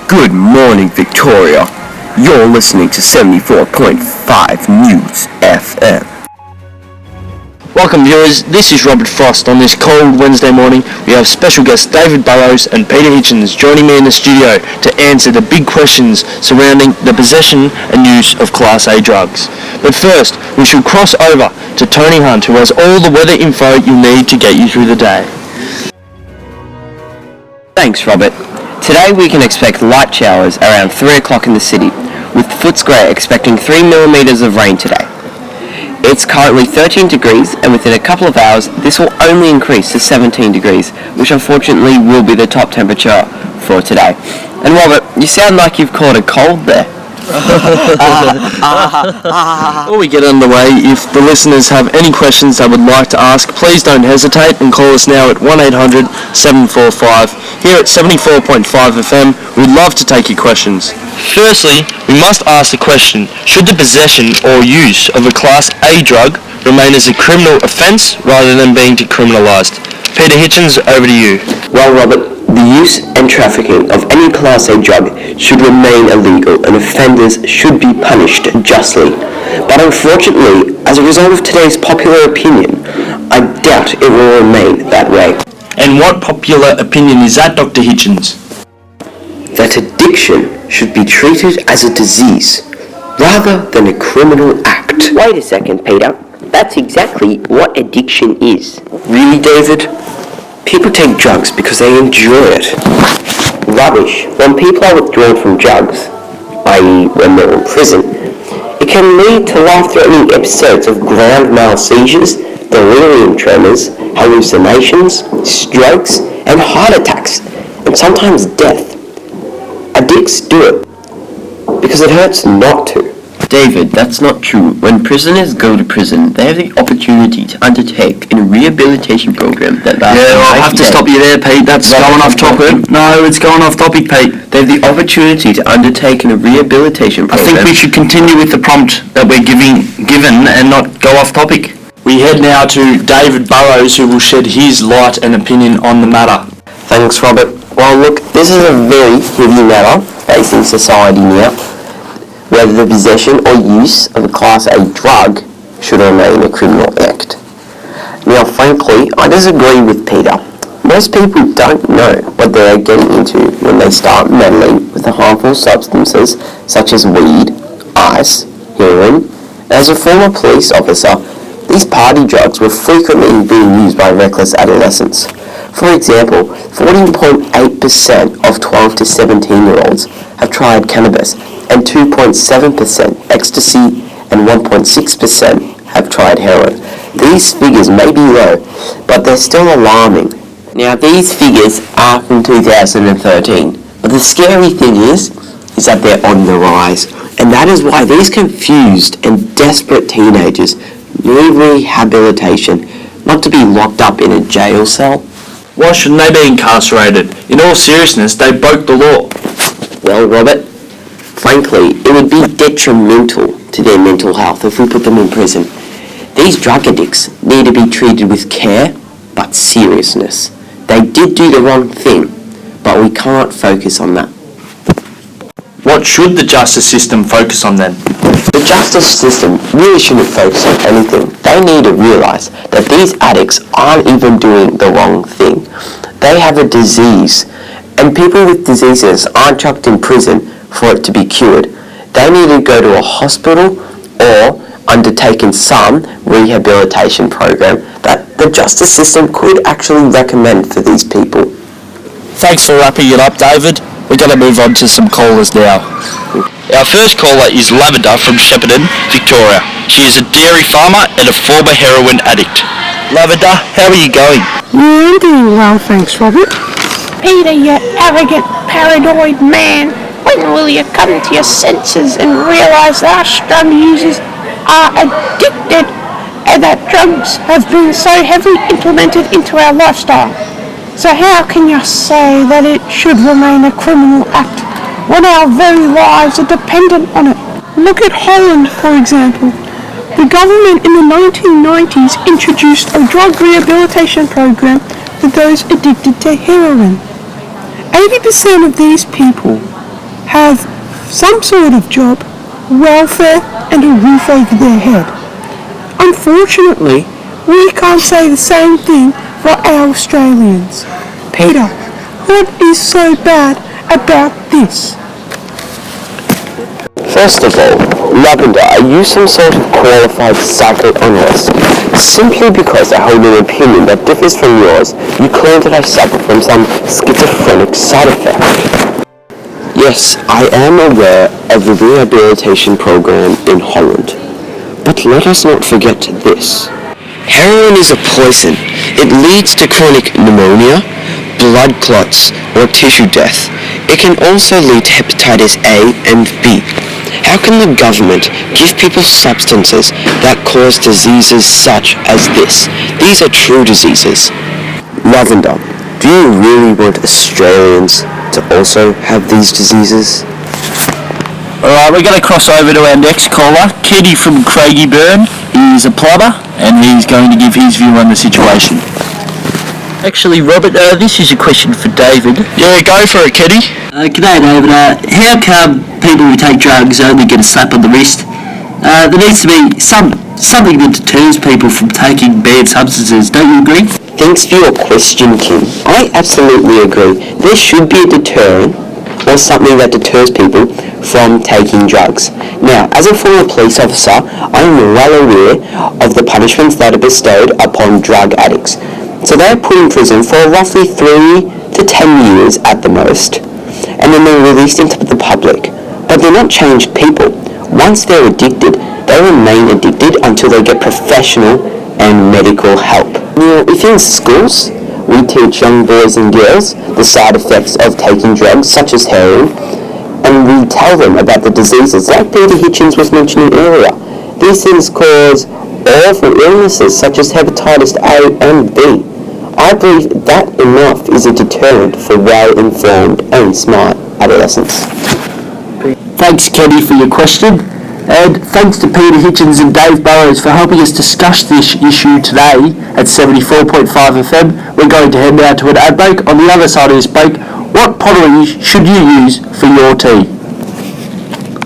Good morning, Victoria. You're listening to 74.5 News FM. Welcome viewers, this is Robert Frost. On this cold Wednesday morning, we have special guests David Burrows and Peter Hitchens joining me in the studio to answer the big questions surrounding the possession and use of Class A drugs. But first, we should cross over to Tony Hunt, who has all the weather info you need to get you through the day. Thanks, Robert. Today we can expect light showers around 3 o'clock in the city, with Footscray expecting 3 millimetres of rain today. It's currently 13 degrees, and within a couple of hours this will only increase to 17 degrees, which unfortunately will be the top temperature for today. And Robert, you sound like you've caught a cold there. Before we get underway, if the listeners have any questions they would like to ask, please don't hesitate and call us now at 1-800-745. Here at 74.5 FM, we'd love to take your questions. Firstly, we must ask the question, should the possession or use of a Class A drug remain as a criminal offence rather than being decriminalised? Peter Hitchens, over to you. Well, Robert, the use and trafficking of any Class A drug should remain illegal and offenders should be punished justly. But unfortunately, as a result of today's popular opinion, I doubt it will remain that way. And what popular opinion is that, Dr. Hitchens? That addiction should be treated as a disease rather than a criminal act. Wait a second, Peter. That's exactly what addiction is. Really, David? People take drugs because they enjoy it. Rubbish. When people are withdrawn from drugs, i.e. when they're in prison, it can lead to life-threatening episodes of grand mal seizures, delirium tremors, hallucinations, strokes, and heart attacks, and sometimes death. Addicts do it because it hurts not to. David, that's not true. When prisoners go to prison, they have the opportunity to undertake a rehabilitation program that I'll have to stop you there, Pete. That's going off topic. No, it's going off topic, Pete. They have the opportunity to undertake a rehabilitation program. I think we should continue with the prompt that we're given and not go off topic. We head now to David Burrows, who will shed his light and opinion on the matter. Thanks, Robert. Well, look, this is a very heavy matter facing society now. Whether the possession or use of a Class A drug should remain a criminal act. Now, frankly, I disagree with Peter. Most people don't know what they are getting into when they start meddling with the harmful substances such as weed, ice, heroin. As a former police officer, these party drugs were frequently being used by reckless adolescents. For example, 14.8% of 12 to 17-year-olds have tried cannabis, and 2.7% ecstasy and 1.6% have tried heroin. These figures may be low, but they're still alarming. Now, these figures are from 2013, but the scary thing is that they're on the rise, and that is why these confused and desperate teenagers need rehabilitation, not to be locked up in a jail cell. Why shouldn't they be incarcerated? In all seriousness, they broke the law. Well, Robert, frankly, it would be detrimental to their mental health if we put them in prison. These drug addicts need to be treated with care, but seriousness. They did do the wrong thing, but we can't focus on that. What should the justice system focus on then? The justice system really shouldn't focus on anything. They need to realise that these addicts aren't even doing the wrong thing. They have a disease, and people with diseases aren't chucked in prison for it to be cured. They need to go to a hospital or undertaken some rehabilitation program that the justice system could actually recommend for these people. Thanks for wrapping it up, David. We're going to move on to some callers now. Our first caller is Lavender from Shepparton, Victoria. She is a dairy farmer and a former heroin addict. Lavender, how are you going? Yeah, I'm doing well, thanks, Robert. Peter, you arrogant, paranoid man. When will you come to your senses and realise that us drug users are addicted and that drugs have been so heavily implemented into our lifestyle? So how can you say that it should remain a criminal act when our very lives are dependent on it? Look at Holland, for example. The government in the 1990s introduced a drug rehabilitation program for those addicted to heroin. 80% of these people have some sort of job, welfare, and a roof over their head. Unfortunately, we can't say the same thing for our Australians. Peter, what is so bad about this? First of all, Lavender, are you some sort of qualified psychoanalyst? Simply because I hold an opinion that differs from yours, you claim that I suffer from some schizophrenic side effect. Yes, I am aware of the rehabilitation program in Holland. But let us not forget this. Heroin is a poison. It leads to chronic pneumonia, blood clots, or tissue death. It can also lead to hepatitis A and B. How can the government give people substances that cause diseases such as this? These are true diseases. Lavender, do you really want Australians to also have these diseases? Alright, we're going to cross over to our next caller, Kenny from Craigieburn. He's a plumber and he's going to give his view on the situation. Actually, Robert, this is a question for David. Yeah, go for it, Kenny. G'day David, how come people who take drugs only get a slap on the wrist? There needs to be something that deters people from taking bad substances, don't you agree? Thanks for your question, Kim. I absolutely agree. There should be a deterrent or something that deters people from taking drugs. Now, as a former police officer, I am well aware of the punishments that are bestowed upon drug addicts. So they are put in prison for roughly 3 to 10 years at the most, and then they're released into the public. But they're not changed people. Once they're addicted, they remain addicted until they get professional and medical help. Now, if in schools, we teach young boys and girls the side effects of taking drugs, such as heroin, and we tell them about the diseases, like Peter Hitchens was mentioning earlier. These things cause awful illnesses, such as hepatitis A and B. I believe that enough is a deterrent for well-informed and smart adolescents. Thanks Kenny for your question, and thanks to Peter Hitchens and Dave Burrows for helping us discuss this issue today at 74.5 FM. We're going to head now to an ad break. On the other side of this break, what pottery should you use for your tea?